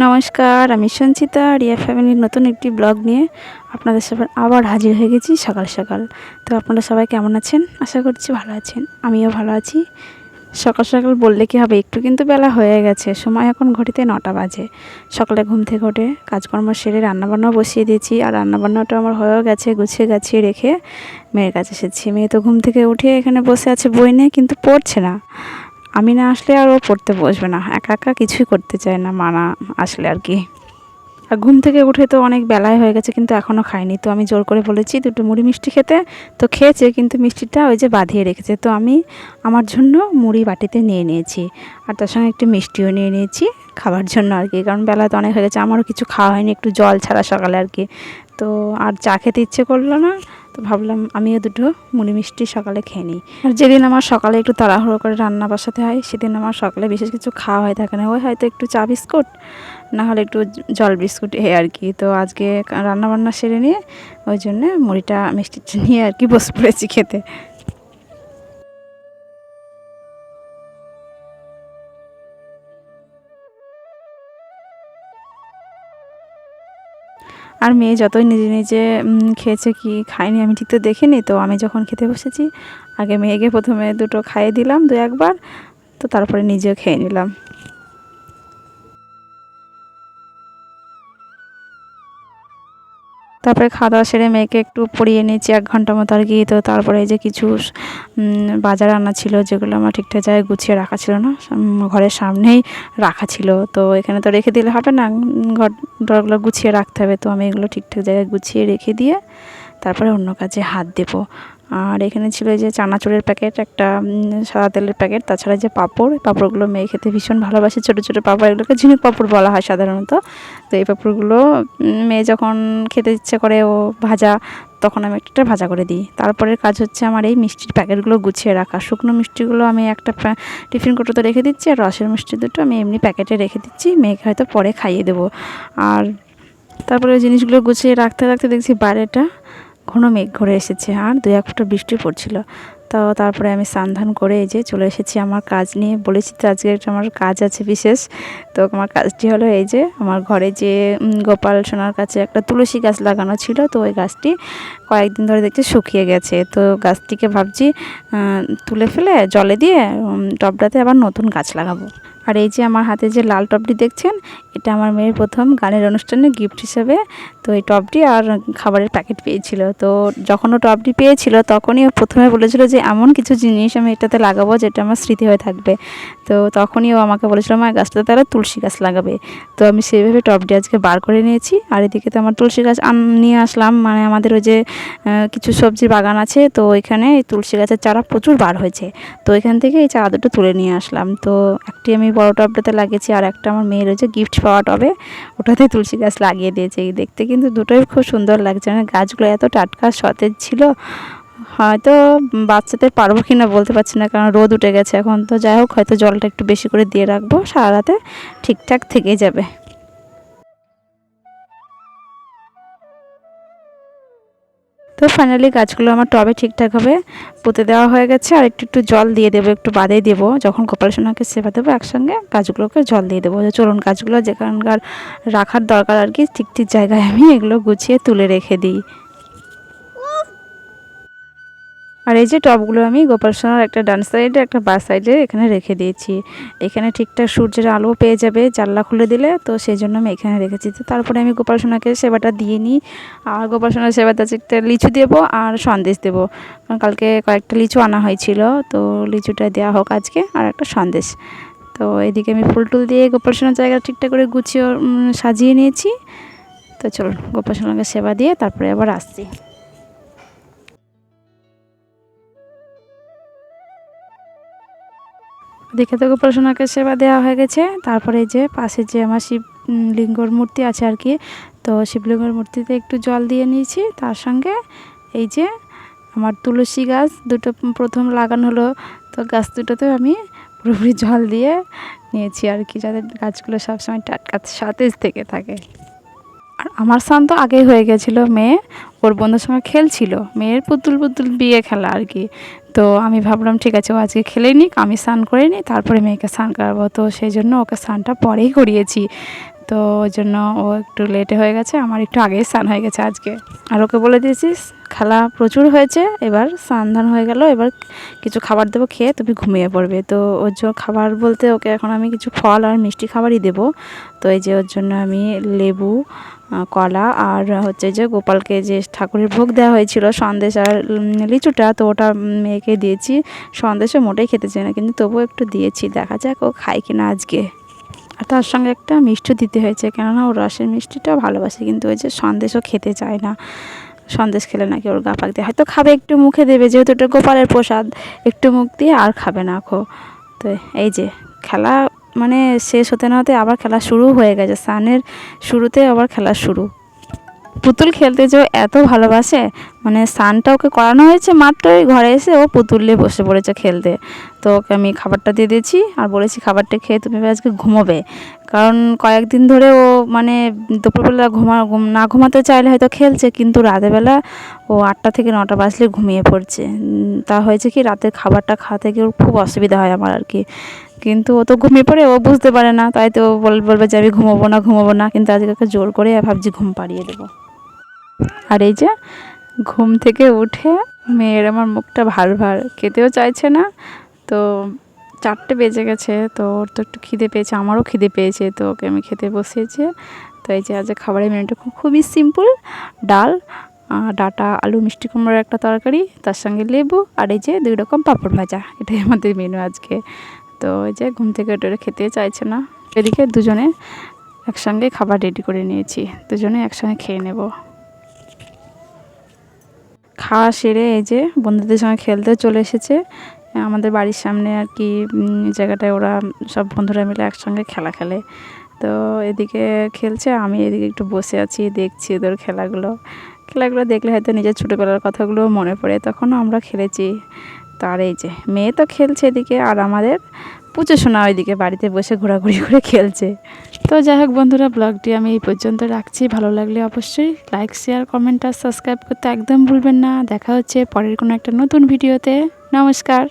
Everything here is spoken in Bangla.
নমস্কার, আমি সঞ্চিতা রিয়া ফ্যামিলির নতুন একটি ব্লগ নিয়ে আপনাদের সামনে আবার হাজির হয়ে গেছি সকাল সকাল। তো আপনারা সবাই কেমন আছেন? আশা করছি ভালো আছেন। আমিও ভালো আছি। সকাল সকাল বললে কি হবে, একটু কিন্তু বেলা হয়ে গেছে, সময় এখন ঘড়িতে 9টা বাজে। সকালে ঘুম থেকে উঠে কাজকর্ম সেরে রান্নাবান্নাও বসিয়ে দিয়েছি, আর রান্নাবান্নাটা আমার হয়েও গেছে। গুছিয়ে গাছিয়ে রেখে মেয়ের কাছে এসেছি। মেয়ে তো ঘুম থেকে উঠে এখানে বসে আছে বই নিয়ে, কিন্তু পড়ছে না। আমি না আসলে আর ও পড়তে বসবে না, একা একা কিছুই করতে চায় না মা না আসলে আর কি। আর ঘুম থেকে উঠে তো অনেক বেলায় হয়ে গেছে, কিন্তু এখনও খায়নি। তো আমি জোর করে বলেছি দুটো মুড়ি মিষ্টি খেতে, তো খেয়েছে, কিন্তু মিষ্টিটা ওই যে বাঁধিয়ে রেখেছে। তো আমি আমার জন্য মুড়ি বাটিতে নিয়ে নিয়েছি, আর তার সঙ্গে একটু মিষ্টিও নিয়ে নিয়েছি খাবার জন্য আর কি। কারণ বেলা তো অনেক হয়ে গেছে, আমারও কিছু খাওয়া হয়নি, একটু জল ছাড়া সকালে আর কি। তো আর চা খেতে ইচ্ছে করলো না, তো ভাবলাম আমিও দুটো মুড়ি মিষ্টি সকালে খেয়ে নিই। আর যেদিন আমার সকালে একটু তাড়াহুড়ো করে রান্না বসাতে হয়, সেদিন আমার সকালে বিশেষ কিছু খাওয়া হয়ে থাকে না। ওই হয়তো একটু চা বিস্কুট, না হলে একটু জল বিস্কুট আর কি। তো আজকে রান্নাবান্না সেরে নিয়ে ওই জন্যে মুড়িটা মিষ্টিটা নিয়ে আর কি বসে পড়েছি খেতে। আর মেয়ে যতই নিজে নিজে খেয়েছে কি খায়নি আমি ঠিক তো দেখিনি। তো আমি যখন খেতে বসেছি, আগে মেয়েকে প্রথমে দুটো খাইয়ে দিলাম দু একবার, তো তারপরে নিজেও খেয়ে নিলাম। তারপরে খাওয়া দাওয়া সেরে মেয়েকে একটু পড়িয়ে নিয়েছি 1 ঘন্টা মতো আর কি। তো তারপরে এই যে কিছু বাজার আনা ছিল, যেগুলো আমার ঠিকঠাক জায়গায় গুছিয়ে রাখা ছিল না, ঘরের সামনেই রাখা ছিল। তো এখানে তো রেখে দিলে হবে না, ঘর দরগুলো গুছিয়ে রাখতে হবে। তো আমি এগুলো ঠিকঠাক জায়গায় গুছিয়ে রেখে দিয়ে তারপরে অন্য কাজে হাত দেবো। আর এখানে ছিল এই যে চানাচুরের প্যাকেট, একটা সাদা তেলের প্যাকেট, তাছাড়া যে পাঁপড়, পাঁপড়গুলো মেয়ে খেতে ভীষণ ভালোবাসে। ছোটো ছোটো পাঁপড়, এগুলোকে ঝিনুক পাঁপড় বলা হয় সাধারণত। তো এই পাঁপড়গুলো মেয়ে যখন খেতে ইচ্ছে করে ও ভাজা, তখন আমি একটা ভাজা করে দিই। তারপরের কাজ হচ্ছে আমার এই মিষ্টির প্যাকেটগুলো গুছিয়ে রাখা। শুকনো মিষ্টিগুলো আমি একটা টিফিন কৌটোতে রেখে দিচ্ছি, আর রসের মিষ্টি দুটো আমি এমনি প্যাকেটে রেখে দিচ্ছি, মেয়েকে হয়তো পরে খাইয়ে দেবো। আর তারপরে ওই জিনিসগুলো গুছিয়ে রাখতে রাখতে দেখছি বাইরেটা ঘন মেঘ ঘুরে এসেছে, আর 2-1 ফোঁটা বৃষ্টি পড়ছিল। তো তারপরে আমি স্নান করে এই যে চলে এসেছি আমার কাজ নিয়ে। বলেছি তো আজকে একটা আমার কাজ আছে বিশেষ। তো আমার কাজটি হলো এই যে আমার ঘরে যে গোপাল সোনার কাছে একটা তুলসী গাছ লাগানো ছিল, তো ওই গাছটি কয়েকদিন ধরে দেখছি শুকিয়ে গেছে। তো গাছটিকে ভাবছি তুলে ফেলে জলে দিয়ে টবটাতে আবার নতুন গাছ লাগাবো। আর এই যে আমার হাতে যে লাল টবটি দেখছেন, এটা আমার মেয়ের প্রথম গানের অনুষ্ঠানে গিফট হিসেবে। তো এই টবটি আর খাবারের প্যাকেট পেয়েছিল। তো যখন ও টবটি পেয়েছিল, তখনই ও প্রথমে বলেছিল যে এমন কিছু জিনিস আমি এটাতে লাগাবো যেটা আমার স্মৃতি হয়ে থাকবে। তো তখনই ও আমাকে বলেছিল মা গাছটাতে তারা তুলসী গাছ লাগাবে। তো আমি সেইভাবে টবটি আজকে বার করে নিয়েছি। আর এদিকে তো আমার তুলসী গাছ নিয়ে আসলাম, মানে আমাদের ওই যে কিছু সবজির বাগান আছে, তো ওইখানে এই তুলসী গাছের চারা প্রচুর বার হয়েছে। তো এখান থেকে এই চারা দুটো তুলে নিয়ে আসলাম। তো একটি আমি বড় টবটাতে লাগিয়েছি, আর একটা আমার মেয়ের ওই যে গিফট পাওয়া টবে, ওটাতে তুলসী গাছ লাগিয়ে দিয়েছে। দেখতে কিন্তু দুটোই খুব সুন্দর লাগছে, মানে গাছগুলো এত টাটকা সতেজ ছিল। হয়তো বাচ্চাদের পারবো কি না বলতে পারছি না, কারণ রোদ উঠে গেছে এখন। তো যাই হোক, হয়তো জলটা একটু বেশি করে দিয়ে রাখবো, সারা রাতে ঠিকঠাক থেকেই যাবে। তো ফাইনালি গাছগুলো আমার টবে ঠিকঠাকভাবে পুঁতে দেওয়া হয়ে গেছে। আর একটু একটু জল দিয়ে দেবো, একটু বাদেই দেবো, যখন গোপাল সোনাকে সেবা দেবো একসঙ্গে গাছগুলোকে জল দিয়ে দেবো। চলুন গাছগুলো যেখানকার রাখার দরকার আর কি, ঠিক ঠিক জায়গায় আমি এগুলো গুছিয়ে তুলে রেখে দিই। আর এই যে টবগুলো আমি গোপাল সোনার একটা ডান সাইডে একটা বাঁ সাইডে এখানে রেখে দিয়েছি। এখানে ঠিকঠাক সূর্যের আলো পেয়ে যাবে জানলা খুলে দিলে, তো সেই জন্য আমি এখানে রেখেছি। তো তারপরে আমি গোপাল সোনাকে সেবাটা দিয়ে নিই। আর গোপাল সোনার সেবাতে একটা লিচু দেবো আর সন্দেশ দেবো, কারণ কালকে কয়েকটা লিচু আনা হয়েছিল। তো লিচুটা দেওয়া হোক আজকে, আর একটা সন্দেশ। তো এদিকে আমি ফুল টুল দিয়ে গোপাল সোনার জায়গা ঠিকঠাক করে গুছিয়ে সাজিয়ে নিয়েছি। তো চলুন গোপাল সোনাকে সেবা দিয়ে তারপরে আবার আসছি। দেখে তো গোপাল সোনাকে সেবা দেওয়া হয়ে গেছে। তারপরে যে পাশে যে আমার শিবলিঙ্গর মূর্তি আছে আর কি, তো শিবলিঙ্গর মূর্তিতে একটু জল দিয়ে নিয়েছি। তার সঙ্গে এই যে আমার তুলসী গাছ দুটো প্রথম লাগানো হলো, তো গাছ দুটোতেও আমি পুরোপুরি জল দিয়ে নিয়েছি আর কি, যাতে গাছগুলো সবসময় টাটকা সতেজ থেকে থাকে। আর আমার স্নান তো আগেই হয়ে গেছিলো, মেয়ে ওর বন্ধুর সঙ্গে খেলছিল, মেয়ের পুতুল পুতুল বিয়ে খেলা আর কি। তো আমি ভাবলাম ঠিক আছে, ও আজকে খেলেই নিক, আমি স্নান করে নিই, তারপরে মেয়েকে স্নান করাবো। তো সেই জন্য ওকে স্নানটা পরেই করিয়েছি। তো ওই জন্য ও একটু লেটে হয়ে গেছে, আমার একটু আগেই স্নান হয়ে গেছে আজকে। আর ওকে বলে দিয়েছিস খেলা প্রচুর হয়েছে, এবার স্নান ধান হয়ে গেল, এবার কিছু খাবার দেবো, খেয়ে তুমি ঘুমিয়ে পড়বে। তো ওর জন্য খাবার বলতে ওকে এখন আমি কিছু ফল আর মিষ্টি খাবারই দেবো। তো এই যে ওর জন্য আমি লেবু, কলা আর হচ্ছে যে গোপালকে যে ঠাকুরের ভোগ দেওয়া হয়েছিল সন্দেশ আর লিচুটা, তো ওটা মেয়েকে দিয়েছি। সন্দেশও মোটেই খেতে চায় না, কিন্তু তবুও একটু দিয়েছি, দেখা যাক ও খায় কিনা আজকে। আর তার সঙ্গে একটা মিষ্টি দিতে হয়েছে, কেননা ও রসের মিষ্টিটাও ভালোবাসে, কিন্তু ওই যে সন্দেশও খেতে চায় না। সন্দেশ খেলে নাকি ওর গা পাক দিয়ে, হয়তো খাবে, একটু মুখে দেবে, যেহেতু এটা গোপালের প্রসাদ, একটু মুখ দিয়ে আর খাবে না খো। তো এই যে খেলা মানে শেষ হতে না হতে আবার খেলা শুরু হয়ে গেছে, স্নানের শুরুতে আবার খেলা শুরু। পুতুল খেলতে যে এত ভালোবাসে, মানে স্নানটা ওকে করানো হয়েছে মাত্রই, ঘরে এসে ও পুতুল নিয়ে বসে পড়েছে খেলতে। তো ওকে আমি খাবারটা দিয়ে দিয়েছি আর বলেছি খাবারটা খেয়ে তুমি আজকে ঘুমোবে, কারণ কয়েকদিন ধরে ও মানে দুপুরবেলা না ঘুমাতে চাইলে হয়তো খেলছে, কিন্তু রাতেরবেলা ও 8টা থেকে 9টা বাজলে ঘুমিয়ে পড়ছে। তা হয়েছে কি, রাতের খাবারটা খাওয়াতে গিয়ে ওর খুব অসুবিধা হয় আমার আর কি। কিন্তু ও তো ঘুমিয়ে পড়ে, ও বুঝতে পারে না, তাই তো বলবে যে আমি ঘুমোবো না, কিন্তু আজকে ওকে জোর করে ভাবছি ঘুম পাড়িয়ে দেবো। আর এই যে ঘুম থেকে উঠে মেয়ের আমার মুখটা ভার ভার, খেতেও চাইছে না। তো 4টে বেজে গেছে, তো ওর তো একটু খিদে পেয়েছে, আমারও খিদে পেয়েছে, তো ওকে আমি খেতে বসিয়েছি। তো এই যে আজ খাবারের মেনুটা খুবই সিম্পল, ডাল, ডাঁটা আলু মিষ্টি কুমড়োর একটা তরকারি, তার সঙ্গে লেবু, আর এই যে 2 রকম পাঁপড় ভাজা, এটাই আমাদের মেনু আজকে। তো এই যে ঘুম থেকে উঠে খেতে চাইছে না, এদিকে দুজনে একসঙ্গে খাবার রেডি করে নিয়েছি, দুজনে একসঙ্গে খেয়ে নেব। খাওয়া সেরে এই যে বন্ধুদের সঙ্গে খেলতে চলে এসেছে, আমাদের বাড়ির সামনে আর কি জায়গাটায় ওরা সব বন্ধুরা মিলে একসঙ্গে খেলা খেলে। তো এদিকে খেলছে, আমি এদিকে একটু বসে আছি, দেখছি ওদের খেলাগুলো দেখলে হয়তো নিজের ছোটোবেলার কথাগুলো মনে পড়ে, তখনও আমরা খেলেছি। তার এই যে মেয়ে তো খেলছে এদিকে, আর আমাদের পুজো শোনা ওইদিকে বাড়িতে বসে ঘোরাঘুরি করে খেলছে। তো যাই হোক বন্ধুরা, ব্লগটি আমি এই পর্যন্ত রাখছি, ভালো লাগলে অবশ্যই লাইক শেয়ার কমেন্ট আর সাবস্ক্রাইব করতে একদম ভুলবেন না। দেখা হচ্ছে পরের কোনো একটা নতুন ভিডিওতে। নমস্কার।